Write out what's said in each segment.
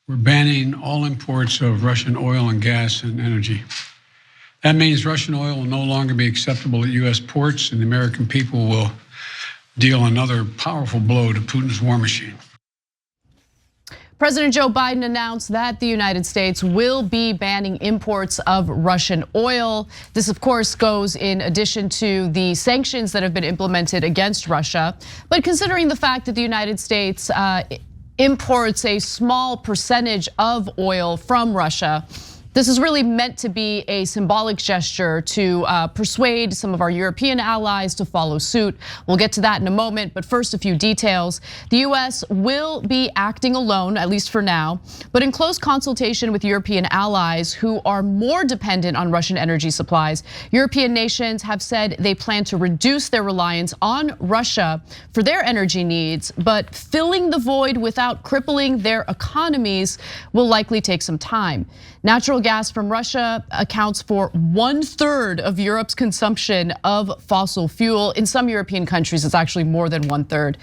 we're banning all imports of Russian oil and gas and energy. That means Russian oil will no longer be acceptable at U.S. ports, and the American people will deal another powerful blow to Putin's war machine. President Joe Biden announced that the United States will be banning imports of Russian oil. This, of course, goes in addition to the sanctions that have been implemented against Russia. But considering the fact that the United States imports a small percentage of oil from Russia, this is really meant to be a symbolic gesture to persuade some of our European allies to follow suit. We'll get to that in a moment, but first a few details. The US will be acting alone, at least for now, but in close consultation with European allies who are more dependent on Russian energy supplies. European nations have said they plan to reduce their reliance on Russia for their energy needs, but filling the void without crippling their economies will likely take some time. Natural gas from Russia accounts for 1/3 of Europe's consumption of fossil fuel. In some European countries, it's actually more than 1/3.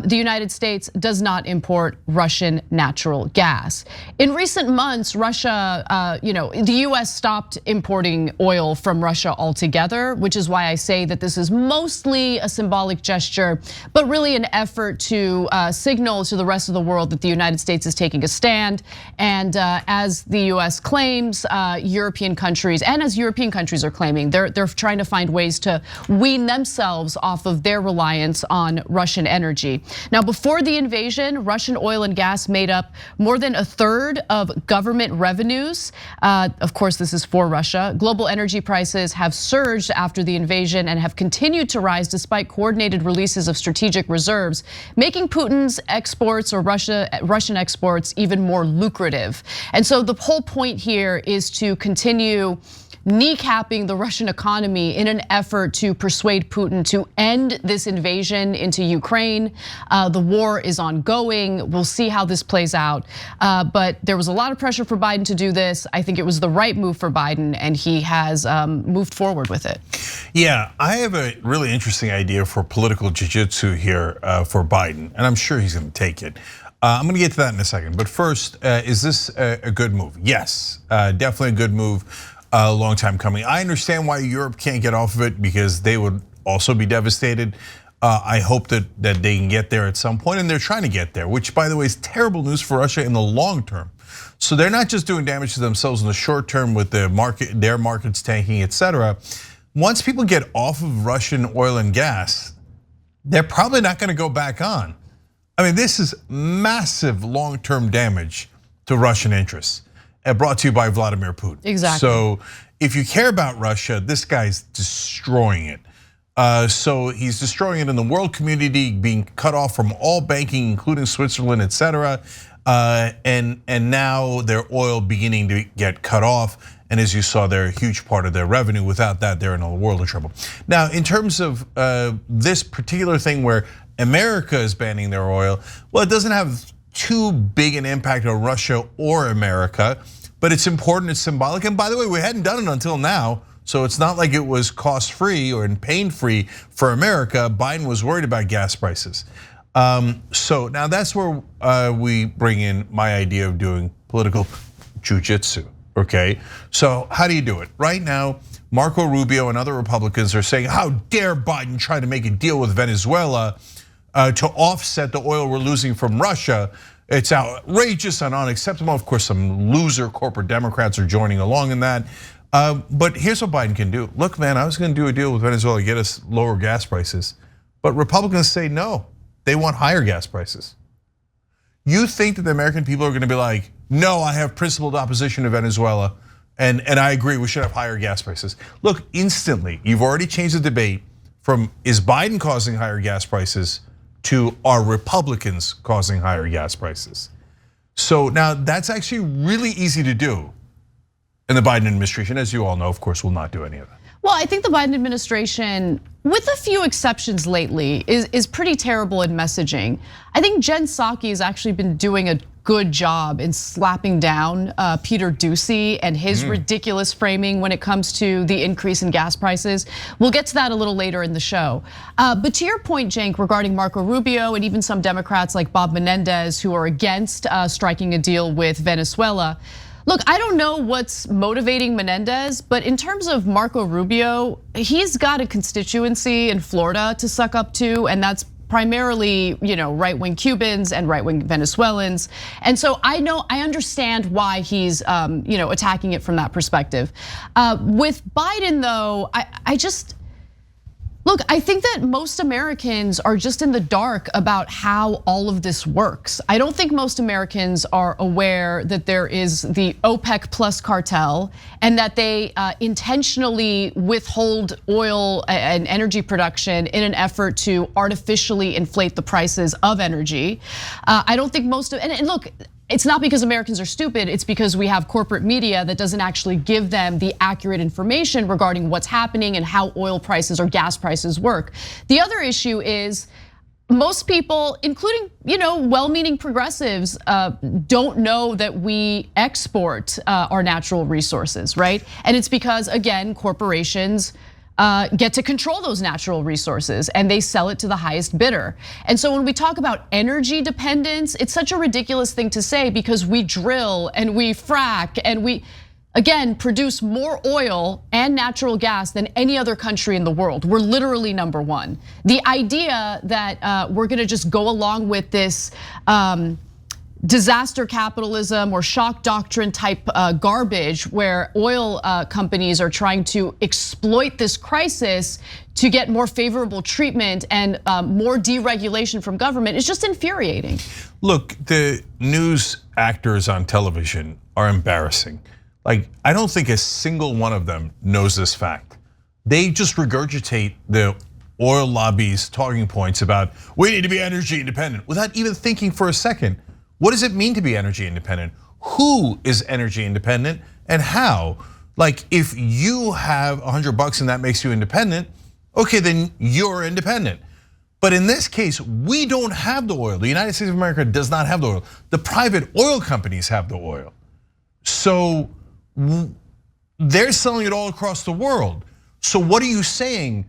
The United States does not import Russian natural gas. In recent months, Russia, the US stopped importing oil from Russia altogether, which is why I say that this is mostly a symbolic gesture, but really an effort to signal to the rest of the world that the United States is taking a stand. And as the US claims, European countries, and as European countries are claiming, they're trying to find ways to wean themselves off of their reliance on Russian energy. Now, before the invasion, Russian oil and gas made up more than 1/3 of government revenues. Of course, this is for Russia. Global energy prices have surged after the invasion and have continued to rise despite coordinated releases of strategic reserves, making Putin's exports or Russian exports even more lucrative. And so the whole point here is to continue kneecapping the Russian economy in an effort to persuade Putin to end this invasion into Ukraine. The war is ongoing. We'll see how this plays out. But there was a lot of pressure for Biden to do this. I think it was the right move for Biden, and he has moved forward with it. Yeah, I have a really interesting idea for political jiu-jitsu here for Biden, and I'm sure he's going to take it. I'm gonna get to that in a second, but first, is this a good move? Yes, definitely a good move, a long time coming. I understand why Europe can't get off of it because they would also be devastated. I hope that they can get there at some point, and they're trying to get there, which by the way is terrible news for Russia in the long term. So they're not just doing damage to themselves in the short term with the market, their markets tanking, etc. Once people get off of Russian oil and gas, they're probably not gonna go back on. I mean, this is massive long-term damage to Russian interests, brought to you by Vladimir Putin. Exactly. So if you care about Russia, this guy's destroying it. So he's destroying it in the world community, being cut off from all banking, including Switzerland, etc. And now their oil beginning to get cut off. And as you saw, they're a huge part of their revenue. Without that, they're in a world of trouble. Now, in terms of this particular thing where America is banning their oil, well, it doesn't have too big an impact on Russia or America, but it's important, it's symbolic. And by the way, we hadn't done it until now, so it's not like it was cost-free or pain-free for America. Biden was worried about gas prices. So now that's where we bring in my idea of doing political jiu-jitsu, okay? So how do you do it? Right now, Marco Rubio and other Republicans are saying, how dare Biden try to make a deal with Venezuela to offset the oil we're losing from Russia. It's outrageous and unacceptable. Of course, some loser corporate Democrats are joining along in that. But here's what Biden can do. Look, man, I was gonna do a deal with Venezuela to get us lower gas prices. But Republicans say no, they want higher gas prices. You think that the American people are gonna be like, no, I have principled opposition to Venezuela, and I agree we should have higher gas prices. Look, instantly, you've already changed the debate from is Biden causing higher gas prices to are Republicans causing higher gas prices. So now that's actually really easy to do. And the Biden administration, as you all know, of course, will not do any of that. Well, I think the Biden administration, with a few exceptions lately, is pretty terrible in messaging. I think Jen Psaki has actually been doing a good job in slapping down Peter Doocy and his ridiculous framing when it comes to the increase in gas prices. We'll get to that a little later in the show. But to your point, Cenk, regarding Marco Rubio and even some Democrats like Bob Menendez who are against striking a deal with Venezuela. Look, I don't know what's motivating Menendez, but in terms of Marco Rubio, he's got a constituency in Florida to suck up to, and that's primarily, right-wing Cubans and right-wing Venezuelans. And so I understand why he's, attacking it from that perspective. With Biden, though, Look, I think that most Americans are just in the dark about how all of this works. I don't think most Americans are aware that there is the OPEC plus cartel and that they intentionally withhold oil and energy production in an effort to artificially inflate the prices of energy. I don't think and look, it's not because Americans are stupid, it's because we have corporate media that doesn't actually give them the accurate information regarding what's happening and how oil prices or gas prices work. The other issue is most people, including well-meaning progressives, don't know that we export our natural resources, right? And it's because, again, corporations get to control those natural resources and they sell it to the highest bidder. And so when we talk about energy dependence, it's such a ridiculous thing to say because we drill and we frack and we, again, produce more oil and natural gas than any other country in the world. We're literally number one. The idea that we're gonna just go along with this disaster capitalism or shock doctrine type garbage where oil companies are trying to exploit this crisis to get more favorable treatment and more deregulation from government is just infuriating. Look, the news actors on television are embarrassing. Like, I don't think a single one of them knows this fact. They just regurgitate the oil lobby's talking points about we need to be energy independent without even thinking for a second. What does it mean to be energy independent? Who is energy independent and how? Like, if you have $100 and that makes you independent, okay, then you're independent. But in this case, we don't have the oil. The United States of America does not have the oil. The private oil companies have the oil. So they're selling it all across the world. So what are you saying?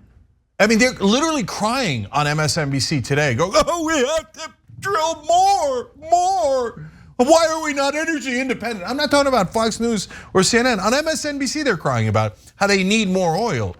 I mean, they're literally crying on MSNBC today, going, oh, we have to drill more. Why are we not energy independent? I'm not talking about Fox News or CNN. On MSNBC, they're crying about how they need more oil.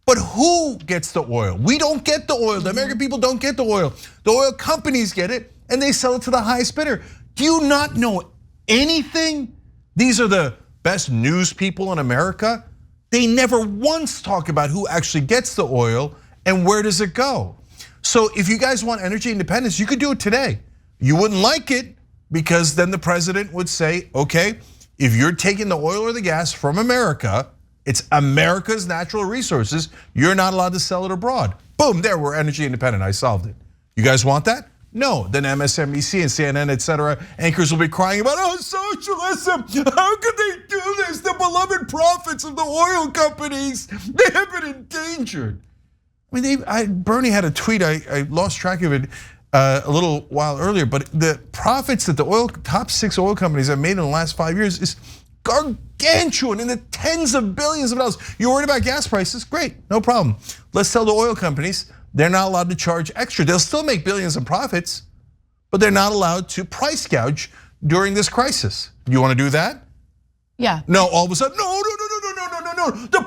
But who gets the oil? We don't get the oil. The American people don't get the oil. The oil companies get it and they sell it to the highest bidder. Do you not know anything? These are the best news people in America. They never once talk about who actually gets the oil and where does it go. So if you guys want energy independence, you could do it today. You wouldn't like it because then the president would say, okay, if you're taking the oil or the gas from America, it's America's natural resources, you're not allowed to sell it abroad. Boom, there, we're energy independent, I solved it. You guys want that? No, then MSNBC and CNN, etc., anchors will be crying about, oh, socialism, how could they do this? The beloved profits of the oil companies, they have been endangered. I mean, Bernie had a tweet, I lost track of it a little while earlier, but the profits that the top 6 oil companies have made in the last 5 years is gargantuan in the tens of billions of dollars. You're worried about gas prices? Great, no problem. Let's tell the oil companies they're not allowed to charge extra. They'll still make billions in profits, but they're not allowed to price gouge during this crisis. You want to do that? Yeah. No, all of a sudden, no. The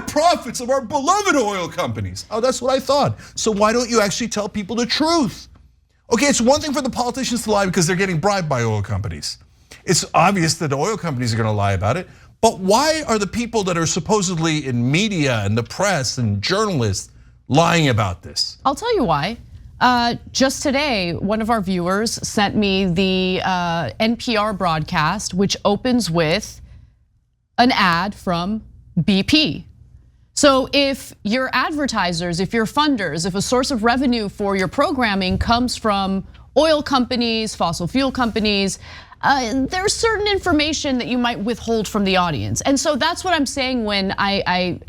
profits of our beloved oil companies. Oh, that's what I thought. So why don't you actually tell people the truth? Okay, it's one thing for the politicians to lie because they're getting bribed by oil companies. It's obvious that the oil companies are gonna lie about it, but why are the people that are supposedly in media and the press and journalists lying about this? I'll tell you why. Just today, one of our viewers sent me the NPR broadcast, which opens with an ad from BP. So if your advertisers, if your funders, if a source of revenue for your programming comes from oil companies, fossil fuel companies, there's certain information that you might withhold from the audience. And so that's what I'm saying when I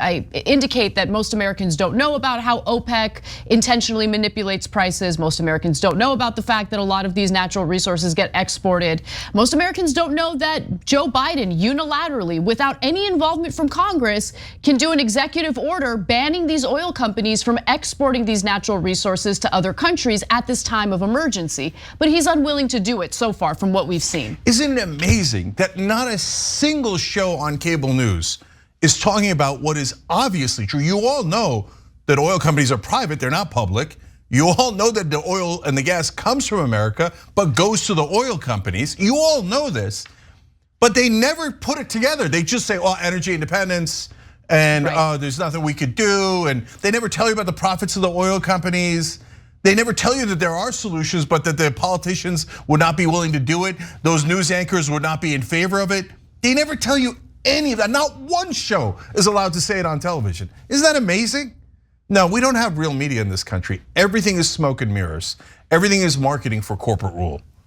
indicate that most Americans don't know about how OPEC intentionally manipulates prices. Most Americans don't know about the fact that a lot of these natural resources get exported. Most Americans don't know that Joe Biden unilaterally, without any involvement from Congress, can do an executive order banning these oil companies from exporting these natural resources to other countries at this time of emergency. But he's unwilling to do it so far from what we've seen. Isn't it amazing that not a single show on cable news is talking about what is obviously true? You all know that oil companies are private, they're not public. You all know that the oil and the gas comes from America, but goes to the oil companies. You all know this, but they never put it together. They just say, oh, energy independence, and there's nothing we could do. And they never tell you about the profits of the oil companies. They never tell you that there are solutions, but that the politicians would not be willing to do it. Those news anchors would not be in favor of it. They never tell you any of that. Not one show is allowed to say it on television. Isn't that amazing? No, we don't have real media in this country. Everything is smoke and mirrors. Everything is marketing for corporate rule.